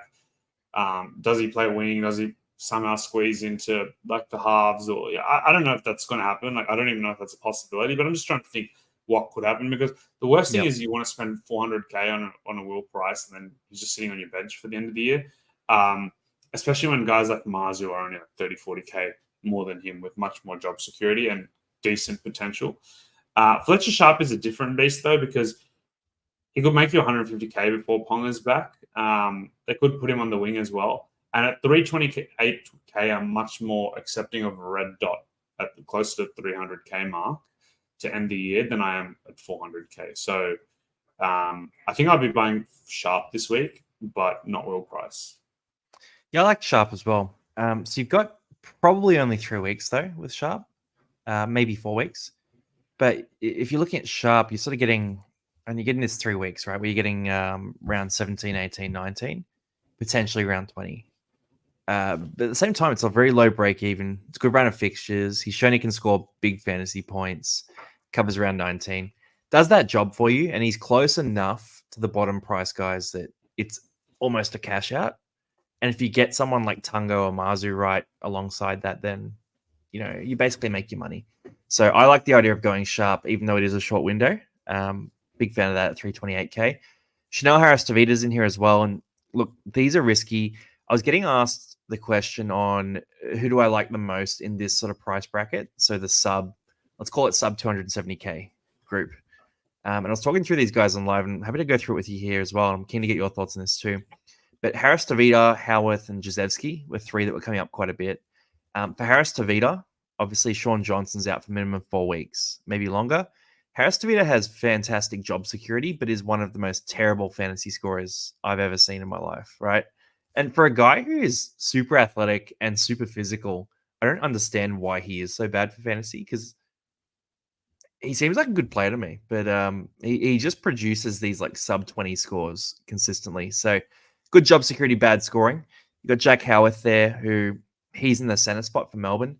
does he play wing? Does he somehow squeeze into like the halves? Or I don't know if that's going to happen. Like, I don't even know if that's a possibility, but I'm just trying to think what could happen, because the worst thing is you want to spend 400k on a Will Price and then he's just sitting on your bench for the end of the year, especially when guys like Marzu are only like 30, 40k more than him with much more job security and decent potential. Fletcher Sharp is a different beast though, because he could make you 150k before Ponga's back. They could put him on the wing as well. And at 328k, I'm much more accepting of a red dot at close to the 300k mark to end the year than I am at 400k. So I think I'll be buying Sharp this week, but not Will Price. Yeah, I like Sharp as well. So you've got probably only 3 weeks though with Sharp, maybe 4 weeks. But if you're looking at Sharp, you're sort of getting this 3 weeks, right? Where you're getting round 17, 18, 19, potentially round 20. But at the same time, it's a very low break even. It's a good round of fixtures. He's shown he can score big fantasy points, covers around 19, does that job for you, and he's close enough to the bottom price guys that it's almost a cash out. And if you get someone like Tungo or Marzu right alongside that, then you basically make your money. So I like the idea of going Sharp, even though it is a short window. Big fan of that at 328k. Chanel Harris-Tavita's in here as well. And look, these are risky. I was getting asked the question on who do I like the most in this sort of price bracket. So the let's call it sub 270k group. And I was talking through these guys on live, and I'm happy to go through it with you here as well. I'm keen to get your thoughts on this too. But Harris-Tavita, Howarth, and Jezewski were 3 that were coming up quite a bit. For Harris-Tavita, obviously Sean Johnson's out for minimum 4 weeks, maybe longer. Harris-Tavita has fantastic job security, but is one of the most terrible fantasy scorers I've ever seen in my life, right? And for a guy who is super athletic and super physical, I don't understand why he is so bad for fantasy, because he seems like a good player to me, but he just produces these like sub 20 scores consistently. So good job security, bad scoring. You got Jack Howarth there, who he's in the center spot for Melbourne.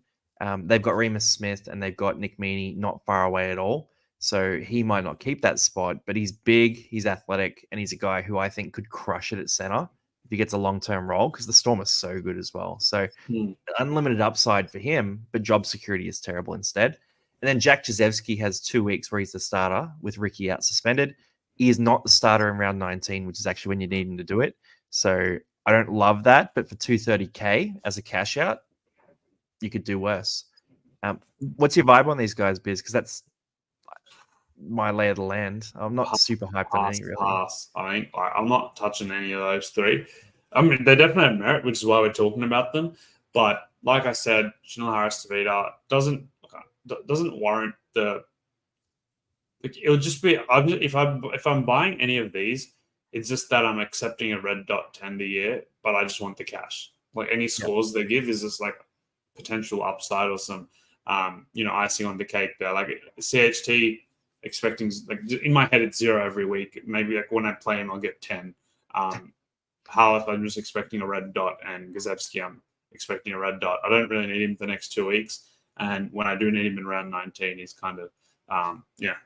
They've got Remus Smith and they've got Nick Meaney not far away at all. So he might not keep that spot, but he's big, he's athletic, and he's a guy who I think could crush it at center if he gets a long-term role, because the Storm is so good as well. So unlimited upside for him, but job security is terrible instead. And then Jack Jezewski has 2 weeks where he's the starter with Ricky out suspended. he is not the starter in round 19, which is actually when you need him to do it. So I don't love that, but for 230K as a cash out, you could do worse. What's your vibe on these guys, Biz? Because that's my lay of the land. I'm not super hyped on any, really. Pass. I think I'm not touching any of those three. I mean, they definitely have merit, which is why we're talking about them. But like I said, Chanel Harris Tavita doesn't warrant the. It'll just be if I'm buying any of these, it's just that I'm accepting a red dot 10 a year, but I just want the cash. Like any scores they give is just like potential upside or some icing on the cake there. Like CHT expecting, like in my head it's 0 every week. Maybe like when I play him I'll get 10. Howard, I'm just expecting a red dot, and Gazevsky, I'm expecting a red dot. I don't really need him for the next 2 weeks, and when I do need him in round 19, he's kind of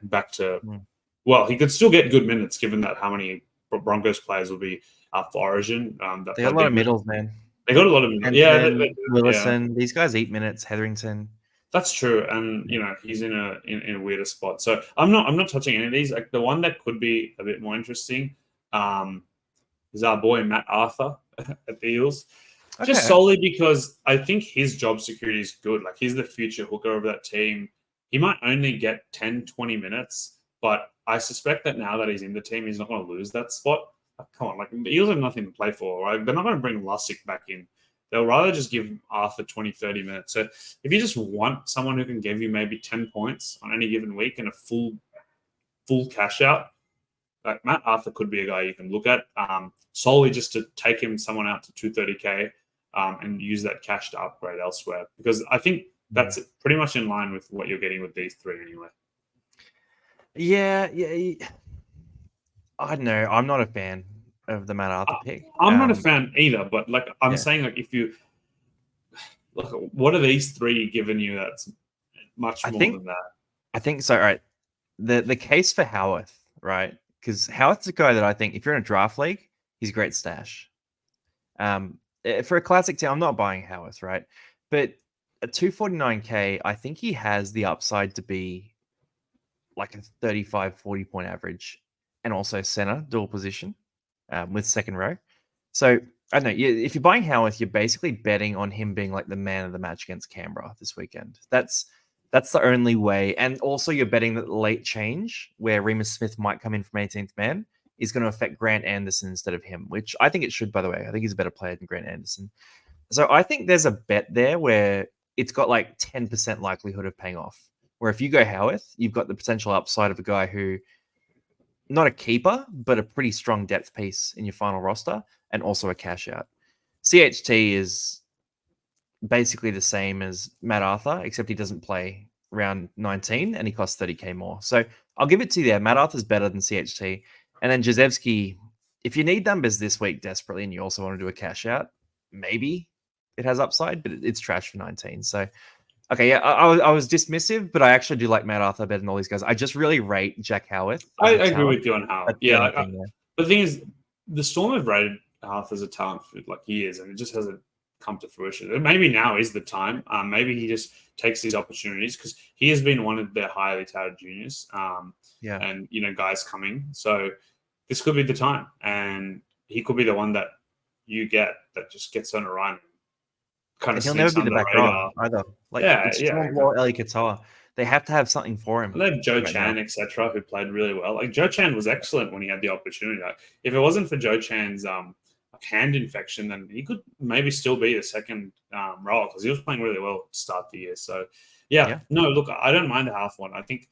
back to well, he could still get good minutes given that how many Broncos players will be up for Origin. They got a lot of middles, man. They got a lot of middles. Willison, these guys eat minutes. Hetherington. That's true, and he's in a weirder spot. So I'm not touching any of these. Like the one that could be a bit more interesting is our boy Matt Arthur at the Eels. Okay. Just solely because I think his job security is good. Like he's the future hooker of that team. He might only get 10, 20 minutes, but I suspect that now that he's in the team, he's not going to lose that spot. Like, come on, like the Eels have nothing to play for, right? They're not going to bring Lussick back in. They'll rather just give Arthur 20, 30 minutes. So if you just want someone who can give you maybe 10 points on any given week and a full cash out, like Matt Arthur could be a guy you can look at solely just to take him someone out to 230K and use that cash to upgrade elsewhere. Because I think that's pretty much in line with what you're getting with these three anyway. Yeah. I don't know. I'm not a fan of the Matt Arthur pick. I'm not a fan either, but like I'm saying, like if you look, what are these three giving you that's much more than that? I think so. All right. The case for Howarth, right? Because Howarth's a guy that I think if you're in a draft league, he's a great stash. For a classic team, I'm not buying Howarth, right? But at 249K, I think he has the upside to be like a 35, 40 point average and also center dual position with second row. So I don't know. If you're buying Howarth, you're basically betting on him being like the man of the match against Canberra this weekend. That's the only way. And also you're betting that the late change where Remus Smith might come in from 18th man is going to affect Grant Anderson instead of him, which I think it should, by the way. I think he's a better player than Grant Anderson. So I think there's a bet there where it's got like 10% likelihood of paying off. Where if you go Howarth, you've got the potential upside of a guy who, not a keeper, but a pretty strong depth piece in your final roster and also a cash out. CHT is basically the same as Matt Arthur, except he doesn't play round 19 and he costs 30K more. So I'll give it to you there. Matt Arthur's better than CHT. And then Jezevsky, if you need numbers this week desperately and you also want to do a cash out, maybe it has upside, but it's trash for 19. So, okay, yeah, I was dismissive, but I actually do like Matt Arthur better than all these guys. I just really rate Jack Howarth. I agree with you on Howarth. Yeah, the thing is, the Storm have rated Howarth as a talent for like years, and it just hasn't come to fruition. Maybe now is the time. Maybe he just takes these opportunities because he has been one of their highly touted juniors. And guys coming. So this could be the time, and he could be the one that you get that just gets on a run. He'll never be the back row either. It's more Eli Katoa. They have to have something for him. They have Joe Chan, etc., who played really well. Like Joe Chan was excellent when he had the opportunity. Like, if it wasn't for Joe Chan's hand infection, then he could maybe still be the second rower because he was playing really well to start the year. So, no, look, I don't mind a half one. I think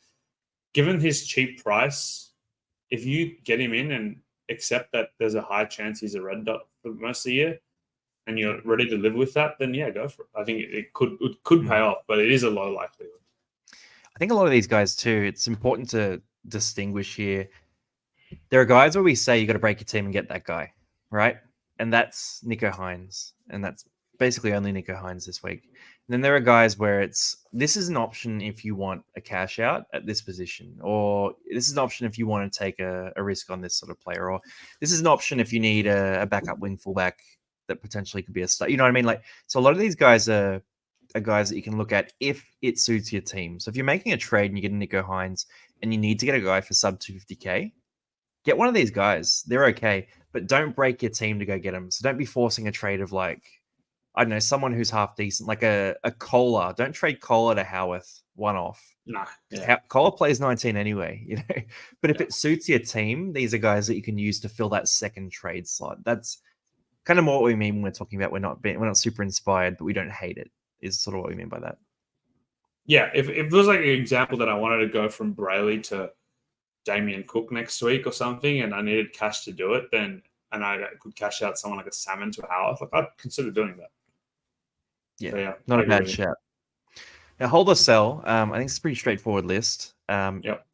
given his cheap price, if you get him in and accept that there's a high chance he's a red dot for most of the year, and you're ready to live with that, then go for it. I think it could pay off, but it is a low likelihood. I think a lot of these guys too, it's important to distinguish here. There are guys where we say you got to break your team and get that guy, right? And that's Nico Hines. And that's basically only Nico Hines this week. And then there are guys where this is an option if you want a cash out at this position, or this is an option if you want to take a risk on this sort of player, or this is an option if you need a backup wing fullback that potentially could be a star. You know what I mean? Like, so a lot of these guys are guys that you can look at if it suits your team. So if you're making a trade and you get a Nico Hines and you need to get a guy for sub 250K, get one of these guys. They're okay, but don't break your team to go get them. So don't be forcing a trade of like, I don't know, someone who's half decent, like a Kohler. Don't trade Kohler to Howarth one off. No, yeah. Kohler plays 19 anyway, you know. But if it suits your team, these are guys that you can use to fill that second trade slot. That's kind of more what we mean when we're talking about we're not super inspired, but we don't hate it. Is sort of what we mean by that. Yeah, if there's like an example that I wanted to go from Brayley to Damien Cook next week or something, and I needed cash to do it, then and I could cash out someone like a Salmon to a Howarth, like I'd consider doing that. Yeah, so, not a bad shout. Now, hold or sell. I think it's a pretty straightforward list. Yep.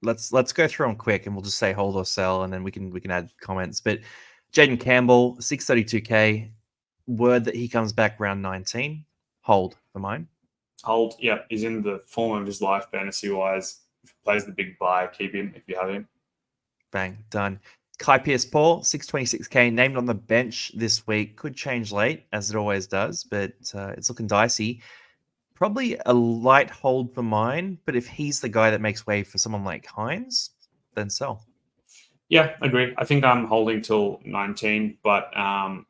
Let's go through them quick, and we'll just say hold or sell, and then we can add comments. But Jaden Campbell, 632K. Word that he comes back round 19. Hold for mine. Hold. Yeah, he's in the form of his life fantasy wise. If he plays the big buy, keep him if you have him. Bang, done. Kai Pierce-Paul, 626K, named on the bench this week. Could change late, as it always does, but it's looking dicey. Probably a light hold for mine, but if he's the guy that makes way for someone like Hines, then sell. Yeah, agree. I think I'm holding till 19, but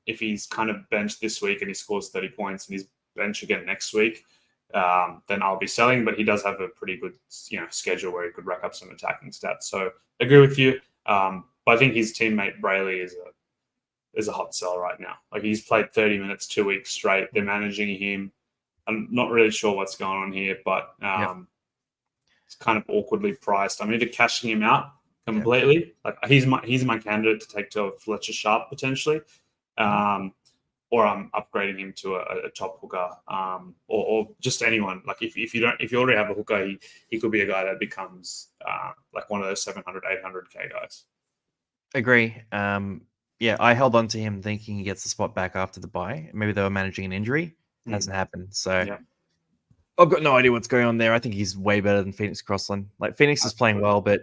if he's kind of benched this week and he scores 30 points and he's bench again next week, then I'll be selling. But he does have a pretty good, schedule where he could rack up some attacking stats. So agree with you. But I think his teammate Brayley is a hot sell right now. Like he's played 30 minutes 2 weeks straight. They're managing him. I'm not really sure what's going on here, but it's kind of awkwardly priced. I'm either cashing him out completely. Like he's my candidate to take to Fletcher Sharp potentially, or I'm upgrading him to a top hooker, or just anyone. Like if you already have a hooker, he could be a guy that becomes like one of those 700, 800K guys. Agree. Yeah, I held on to him thinking he gets the spot back after the bye. Maybe they were managing an injury. Hasn't happened. So I've got no idea what's going on there. I think he's way better than Phoenix Crossland. Like Phoenix is playing well, but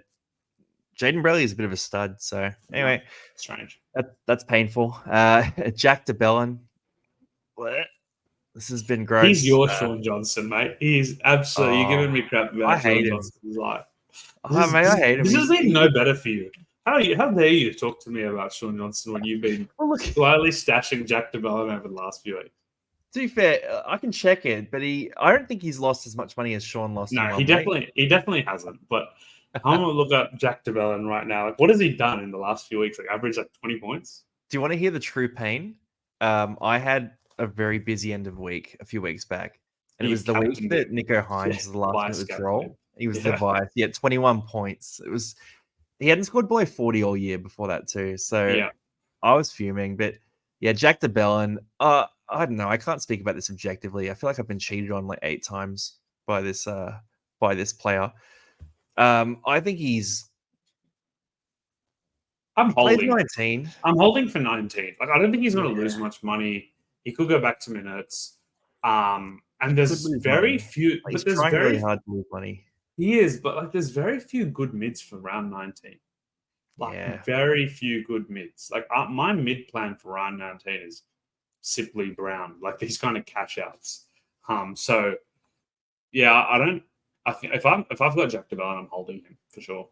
Jaden Brayley is a bit of a stud. So anyway, strange. That's painful. Jack DeBellin. What? This has been gross. He's your Sean Johnson, mate. He's absolutely. You're giving me crap about Sean Johnson's life. I hate him. This has been no better for you. How dare you talk to me about Sean Johnson when you've been slightly stashing Jack DeBellin over the last few weeks? To be fair, I can check it, but I don't think he's lost as much money as Sean lost. No, he definitely hasn't. But I'm gonna look up Jack DeBellin right now. Like, what has he done in the last few weeks? Like, average 20 points. Do you want to hear the true pain? I had a very busy end of week a few weeks back, and it was the week that Nico Hines was the last minute withdrawal. He was the vice. He had 21 points. He hadn't scored below 40 all year before that too. So I was fuming. But yeah, Jack DeBellin. I don't know. I can't speak about this objectively. I feel like I've been cheated on like 8 times by this player. I think he's. I'm holding 19. I'm holding for 19. Like I don't think he's going to lose much money. He could go back to minutes. And there's very few. Like, he's trying really hard to lose money. He is, but like there's very few good mids for round 19. Like very few good mids. Like my mid plan for round 19 is Sipley Brown, like these kind of cash outs. So yeah, I think if I've got Jack DeBellin, I'm holding him for sure.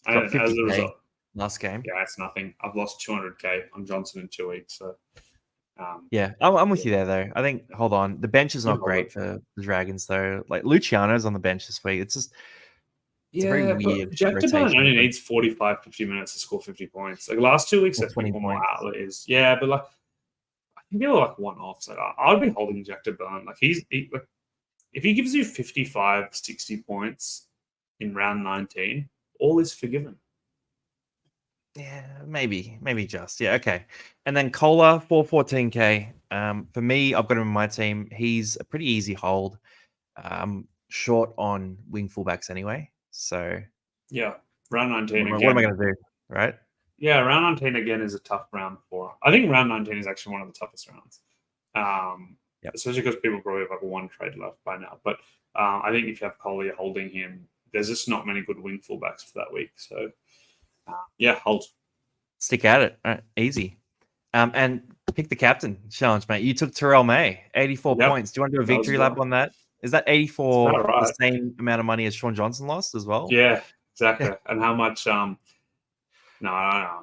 And as a result, last game, it's nothing. I've lost 200K on Johnson in 2 weeks. So I'm with you there though. I think hold on, the bench is not great for the Dragons though. Like Luciano's on the bench this week. It's just very weird. Jack DeBellin only needs 45, 50 minutes to score 50 points. Like last 2 weeks, that's 20 more outlays. Yeah, but like I think they were like one-offs. Like I'd be holding Jack DeBellin. Like like if he gives you 55, 60 points in round 19, all is forgiven. Yeah, maybe just. Yeah, okay. And then Kohler, 414K. For me, I've got him in my team. He's a pretty easy hold. Short on wing fullbacks anyway. So yeah, round 19 what am I going to do, right? Yeah, round 19 again is a tough round for. I think round 19 is actually one of the toughest rounds. Especially because people probably have like one trade left by now. But I think if you have Collier holding him, there's just not many good wing fullbacks for that week. So hold. Stick at it. All right, easy. And pick the captain challenge, mate. You took Terrell May, 84 points. Do you want to do a victory lap on that? Is that 84 the same amount of money as Sean Johnson lost as well? Yeah, exactly. And how much No, I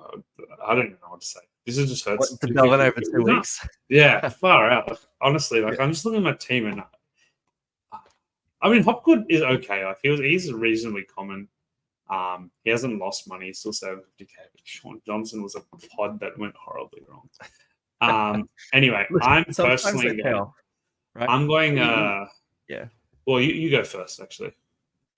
don't even know what to say. This is just hurts. What, to Delvin over 2 weeks? Yeah, far out. Like, honestly, like I'm just looking at my team, and I mean, Hopgood is okay. Like he's reasonably common. He hasn't lost money. He's still 750k. Sean Johnson was a pod that went horribly wrong. Anyway, I'm Sometimes they personally pay going. off, right? I'm going. Yeah. Well, you go first, actually.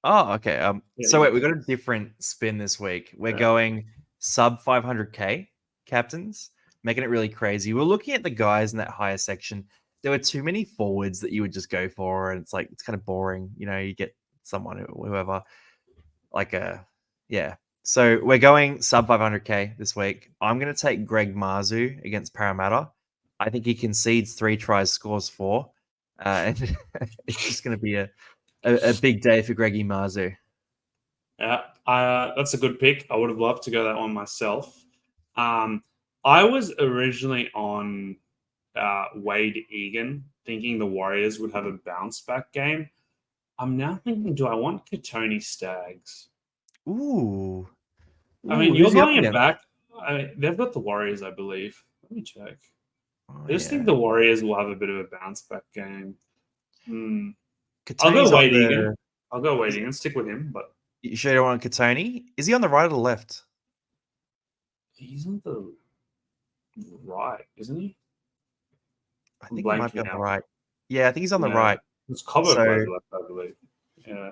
Oh, okay. Yeah, So you wait, go we got a first. different spin this week. We're Yeah. going sub 500k captains, making it really crazy. We're looking at the guys in that higher section. There were too many forwards that you would just go for, and it's like it's kind of boring. You know, you get someone whoever like a yeah. So we're going sub 500k this week. I'm going to take Greg Marzu against Parramatta. I think he concedes 3 tries, scores 4, and it's just going to be a big day for Greggy Marzu. Yeah, that's a good pick. I would have loved to go that one myself. I was originally on Wade Egan, thinking the Warriors would have a bounce back game. I'm now thinking, do I want Katoni Stags? Ooh. I mean, you're Who's he up going it against? back. They've got the Warriors, I believe. Let me check. Oh, I just think yeah. the Warriors will have a bit of a bounce back game. I'll Katoni's go on Wade the. Egan. I'll go Wade Egan. Stick with him, but You sure you don't want Katoni? Is he on the right or the left? he's on the right, isn't he? I I'm think he might be blanking on the out. right. Yeah, I think he's on the Yeah, right. it's Cobo So plays left, I believe. Yeah,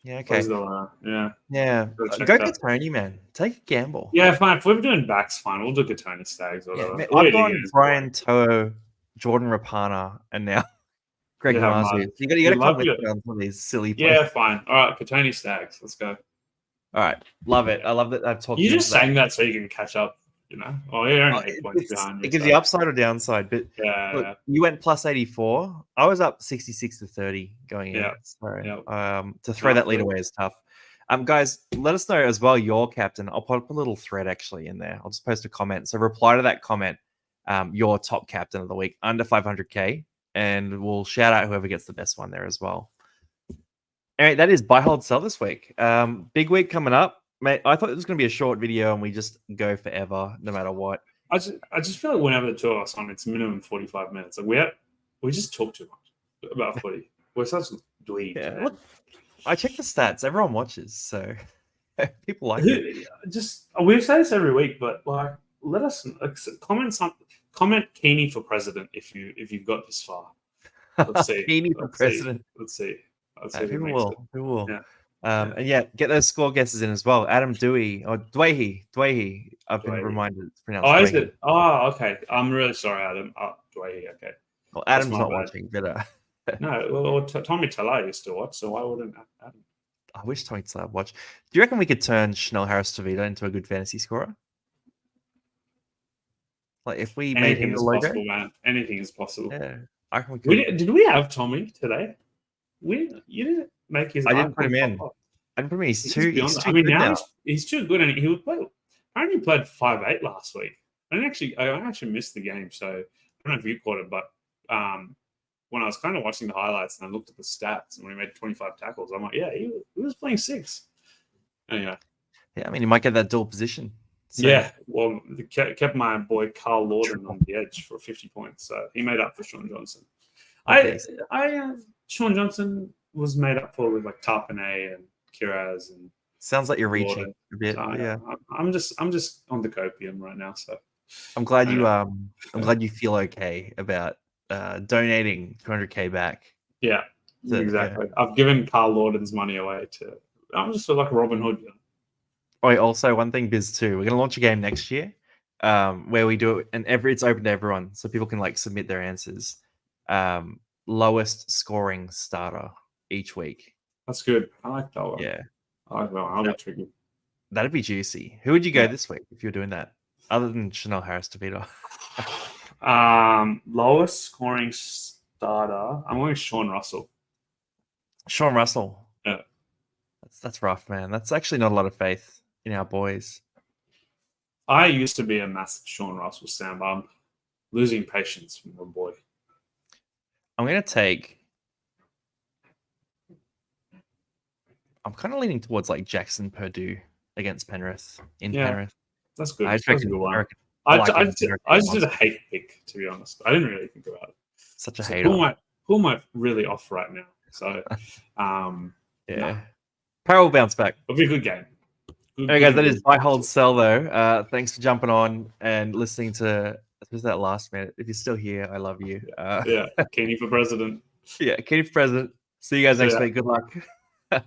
yeah, plays okay. the yeah. Yeah, Check go that. Katoni, man. Take a gamble. Yeah, fine. If we're doing backs, fine. We'll do Katoni Stags or Yeah, whatever. man, I've Wade Egan gone is boring. Brian To'o, Jordan Rapana, and now Greg Yeah, Marzu. man. You got to come with me on some of these silly plays. Yeah, fine. All right, Katoni Stags. Let's go. All right, love it. I love that I've talked You you into just that. saying that so you can catch up. You know. Oh, you're only 8 points behind me. It gives So. you upside or downside. But look, Yeah, you went plus 84. I was up 66 to 30 going in. yeah, So yeah. to throw that lead Good. away is tough. Guys, let us know as well your captain. I'll put up a little thread actually in there. I'll just post a comment. So reply to that comment, your top captain of the week under 500k, and we'll shout out whoever gets the best one there as well. All right, that is buy, hold, sell this week. Big week coming up. Mate, I thought it was going to be a short video and we just go forever no matter what. I just feel like whenever the two of us on, it's minimum 45 minutes. Like we just talk too much about footy. We're such dweebs. Yeah, Man. look, I check the stats. Everyone watches, so people like it. We say this every week, but like, let us comment Keeney for president if you've got this far. Let's see. Keeney for president. Let's see. People will. People will. Yeah. And yeah, get those score guesses in as well. Adam Doueihi or Doueihi. I've been reminded it's pronounced. Oh, Doueihi. is it? Oh, okay. I'm really sorry, Adam. Doueihi. Okay. Well, Adam's not watching, but no. Well, Tommy Talau used to watch, so why wouldn't Adam? I wish Tommy Talau watch. Do you reckon we could turn Chanel Harris-Tavita into a good fantasy scorer? Like if we made him the logo, possible, man. Anything is possible. Yeah, I reckon we could. Did we have Tommy today? You didn't make his. I didn't put him in. I didn't put him in. He's too good now. He's too good, and he would play. Apparently, he played 5'8" last week. I actually missed the game, so I don't know if you caught it, but when I was kind of watching the highlights and I looked at the stats, and when he made 25 tackles, I'm like, yeah, he was playing 6. Anyway. Yeah, I mean, he might get that dual position. So. Yeah, well, kept my boy Carl Lawton on the edge for 50 points, so he made up for Sean Johnson. Sean Johnson was made up for with like Tarpanay and Kiraz and. Sounds like you're reaching a bit. So, yeah, I'm just on the copium right now. So I'm glad you feel okay about donating 200k back. Yeah, exactly. Yeah. I've given Carl Lawton's money away to. I'm just like Robin Hood. You know? Oh, also one thing, Biz too. We're gonna launch a game next year, where we do it, and it's open to everyone, so people can like submit their answers. Lowest scoring starter each week. That's good. I like that one. Yeah. I like that one. I'll be tricky. That'd be juicy. Who would you go this week if you're doing that? Other than Chanel Harris-Tavita. Lowest scoring starter. I'm going Sean Russell. Sean Russell. Yeah. That's rough, man. That's actually not a lot of faith in our boys. I used to be a massive Sean Russell fan, but I'm losing patience with my boy. I'm going to take... I'm kind of leaning towards like Jackson Purdue against Penrith in Penrith. That's good. I just That's a reckon, good one. I reckon I like it. just did a hate pick, to be honest. I didn't really think about it. Such a So hater. who am I really off right now? So, Yeah. Power will bounce back. it'll be a good game. Good, Okay, good guys, that to is buy, hold, sell, though. Thanks for jumping on and listening to that last minute. If you're still here, I love you. Yeah, Kenny for president. Yeah, Kenny for president. See you guys See next ya. week. Good luck.